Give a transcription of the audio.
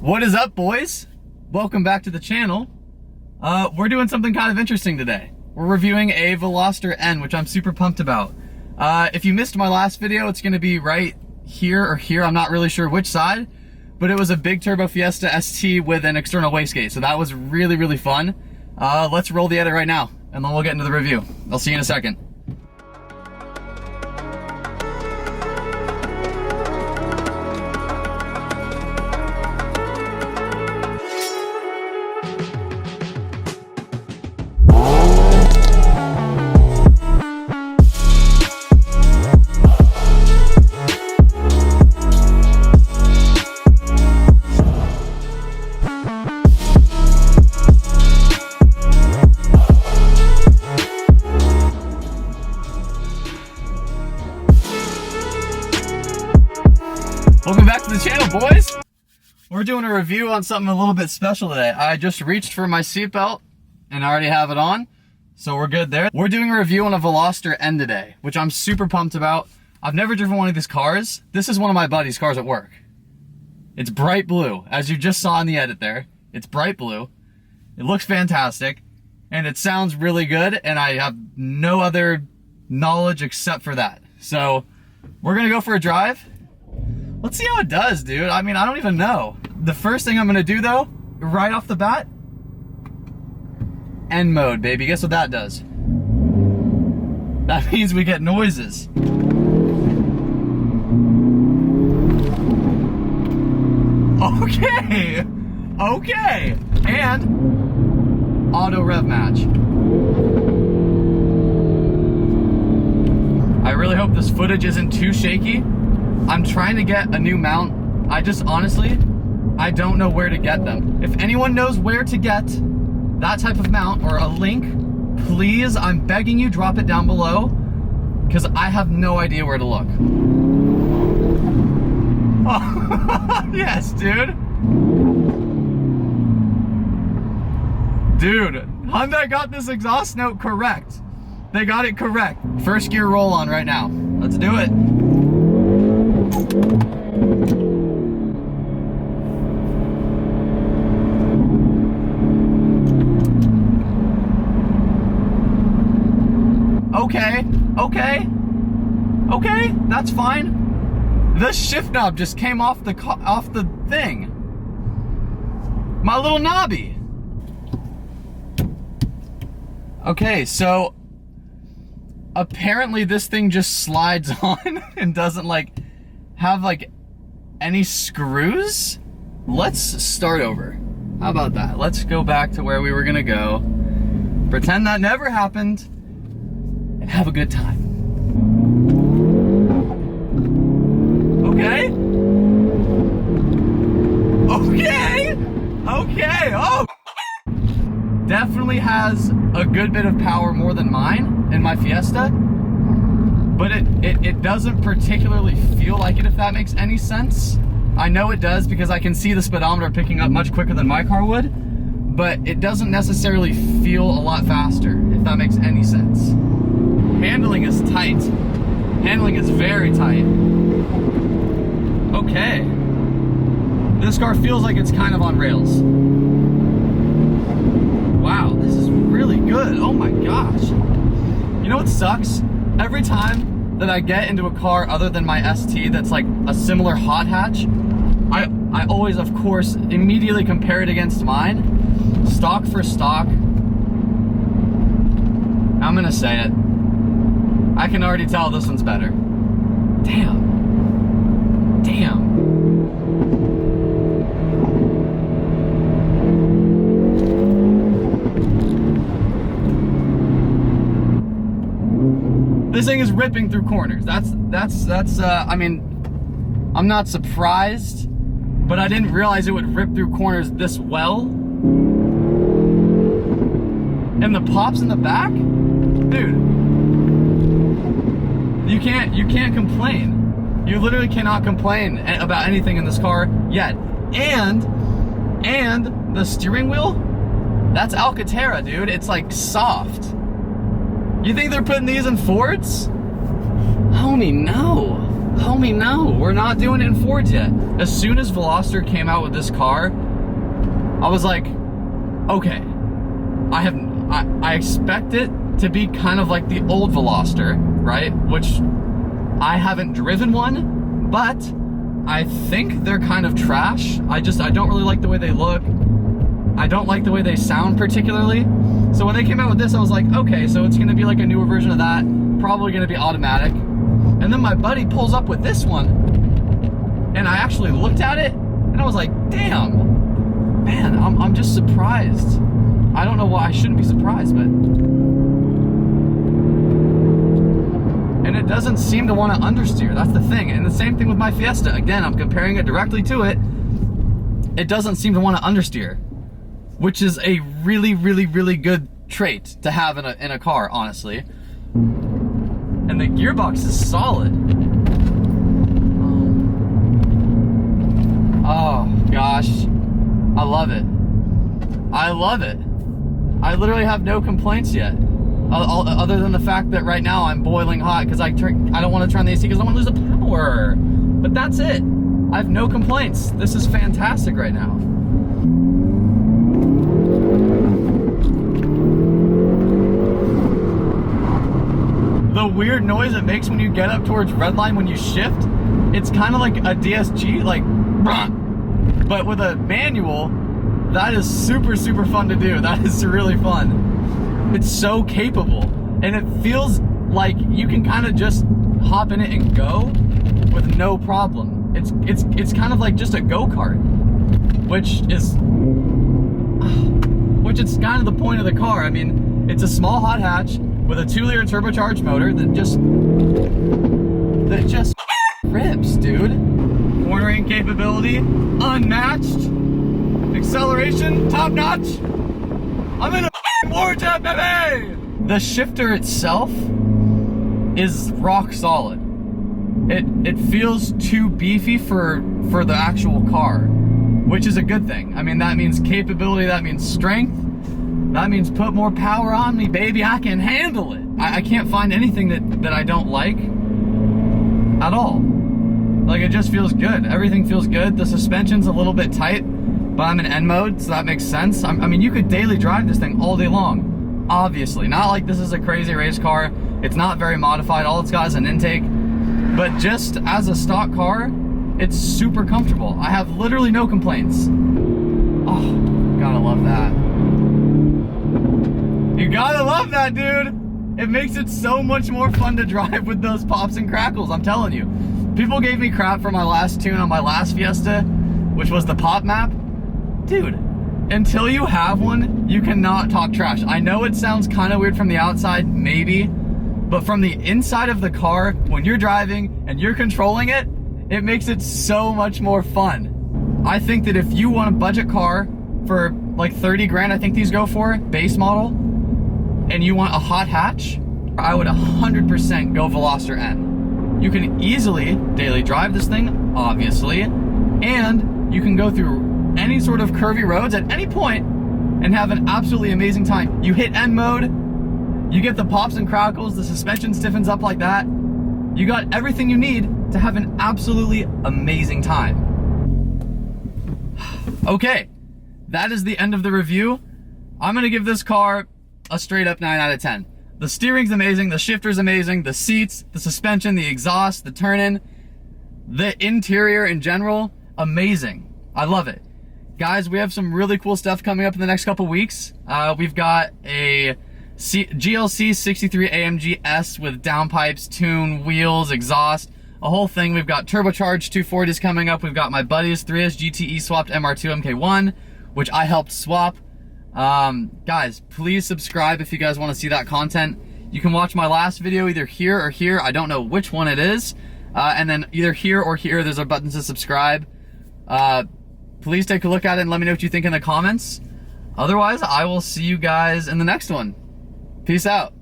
What is up, boys? Welcome back to the channel. We're doing something kind of interesting today. We're reviewing a Veloster N, which I'm super pumped about. If you missed my last video, it's gonna be right here or here. I'm not really sure which side, but it was a big turbo Fiesta ST with an external wastegate. So that was really, really fun. Let's roll the edit right now, and then we'll get into the review. I'll see you in a second. Welcome back to the channel, boys. We're doing a review on something a little bit special today. I just reached for my seatbelt and I already have it on, so we're good there. We're doing a review on a Veloster N today, which I'm super pumped about. I've never driven one of these cars. This is one of my buddy's cars at work. It's bright blue, as you just saw in the edit there. It's bright blue. It looks fantastic, and it sounds really good, and I have no other knowledge except for that. So we're gonna go for a drive. Let's see how it does, dude. I mean, I don't even know. The first thing I'm gonna do though, right off the bat, N mode, baby. Guess what that does? That means we get noises. Okay, okay. And auto rev match. I really hope this footage isn't too shaky. I'm trying to get a new mount. I just honestly, I don't know where to get them. If anyone knows where to get that type of mount or a link, please, I'm begging you, drop it down below, because I have no idea where to look. Oh, yes, dude. Dude, Hyundai got this exhaust note correct. They got it correct. First gear roll on right now. Let's do it. Okay, that's fine. The shift knob just came off the thing. My little knobby. Okay, so apparently this thing just slides on and doesn't have any screws. Let's start over. How about that? Let's go back to where we were gonna go. Pretend that never happened and have a good time. Okay. Okay, oh! Definitely has a good bit of power, more than mine in my Fiesta, but it doesn't particularly feel like it, if that makes any sense. I know it does because I can see the speedometer picking up much quicker than my car would, but it doesn't necessarily feel a lot faster, if that makes any sense. Handling is tight. Handling is very tight. Okay. This car feels like it's kind of on rails. Wow, this is really good. Oh my gosh. You know what sucks? Every time that I get into a car other than my ST that's like a similar hot hatch, I always, of course, immediately compare it against mine. Stock for stock. I'm gonna say it. I can already tell this one's better. Damn. This thing is ripping through corners. I mean, I'm not surprised, but I didn't realize it would rip through corners this well. And the pops in the back? Dude. You can't complain. You literally cannot complain about anything in this car yet. And the steering wheel, that's Alcantara, dude. It's like soft. You think they're putting these in Fords? Homie, no. Homie, no, we're not doing it in Fords yet. As soon as Veloster came out with this car, I was like, okay, I expect it to be kind of like the old Veloster, right? Which I haven't driven one, but I think they're kind of trash. I don't really like the way they look. I don't like the way they sound particularly. So when they came out with this, I was like, okay, so it's gonna be like a newer version of that, probably gonna be automatic. And then my buddy pulls up with this one, and I actually looked at it, and I was like, damn, man, I'm just surprised. I don't know why I shouldn't be surprised, but... And it doesn't seem to want to understeer, that's the thing. And the same thing with my Fiesta. Again, I'm comparing it directly to it. It doesn't seem to want to understeer, which is a really, really, really good trait to have in a car, honestly. And the gearbox is solid. Oh gosh, I love it. I love it. I literally have no complaints yet, other than the fact that right now I'm boiling hot because I don't want to turn the AC because I don't want to lose the power. But that's it. I have no complaints. This is fantastic right now. The weird noise it makes when you get up towards redline when you shift, it's kind of like a DSG, like, but with a manual. That is super, super fun to do. That is really fun. It's so capable, and it feels like you can kind of just hop in it and go with no problem. It's kind of like just a go-kart, which is kind of the point of the car. I mean, it's a small hot hatch with a 2-liter turbocharged motor that just rips, dude. Cornering capability unmatched. Acceleration top notch. I'm in a warjet, baby. The shifter itself is rock solid. It feels too beefy for the actual car, which is a good thing. I mean, that means capability, that means strength, that means put more power on me, baby. I can handle it. I can't find anything that I don't like at all. Like, it just feels good. Everything feels good. The suspension's a little bit tight, but I'm in N mode, so that makes sense. I mean, you could daily drive this thing all day long, obviously. Not like this is a crazy race car. It's not very modified. All it's got is an intake. But just as a stock car, it's super comfortable. I have literally no complaints. Oh, gotta love that. You gotta love that, dude. It makes it so much more fun to drive with those pops and crackles, I'm telling you. People gave me crap for my last tune on my last Fiesta, which was the pop map. Dude, until you have one, you cannot talk trash. I know it sounds kind of weird from the outside, maybe, but from the inside of the car, when you're driving and you're controlling it, it makes it so much more fun. I think that if you want a budget car for like 30 grand, I think these go for, base model, and you want a hot hatch, I would 100% go Veloster N. You can easily daily drive this thing, obviously, and you can go through any sort of curvy roads at any point and have an absolutely amazing time. You hit N mode, you get the pops and crackles, the suspension stiffens up like that. You got everything you need to have an absolutely amazing time. Okay, that is the end of the review. I'm gonna give this car a straight up 9 out of 10. The steering's amazing, the shifter's amazing, the seats, the suspension, the exhaust, the turn-in, the interior in general, amazing. I love it. Guys, we have some really cool stuff coming up in the next couple weeks. We've got a GLC 63 AMG S with downpipes, tune, wheels, exhaust, a whole thing. We've got turbocharged 240s coming up. We've got my buddy's 3S GTE swapped MR2 MK1, which I helped swap. Guys, please subscribe if you guys want to see that content. You can watch my last video either here or here. I don't know which one it is. And then either here or here, there's a button to subscribe. Please take a look at it and let me know what you think in the comments. Otherwise, I will see you guys in the next one. Peace out.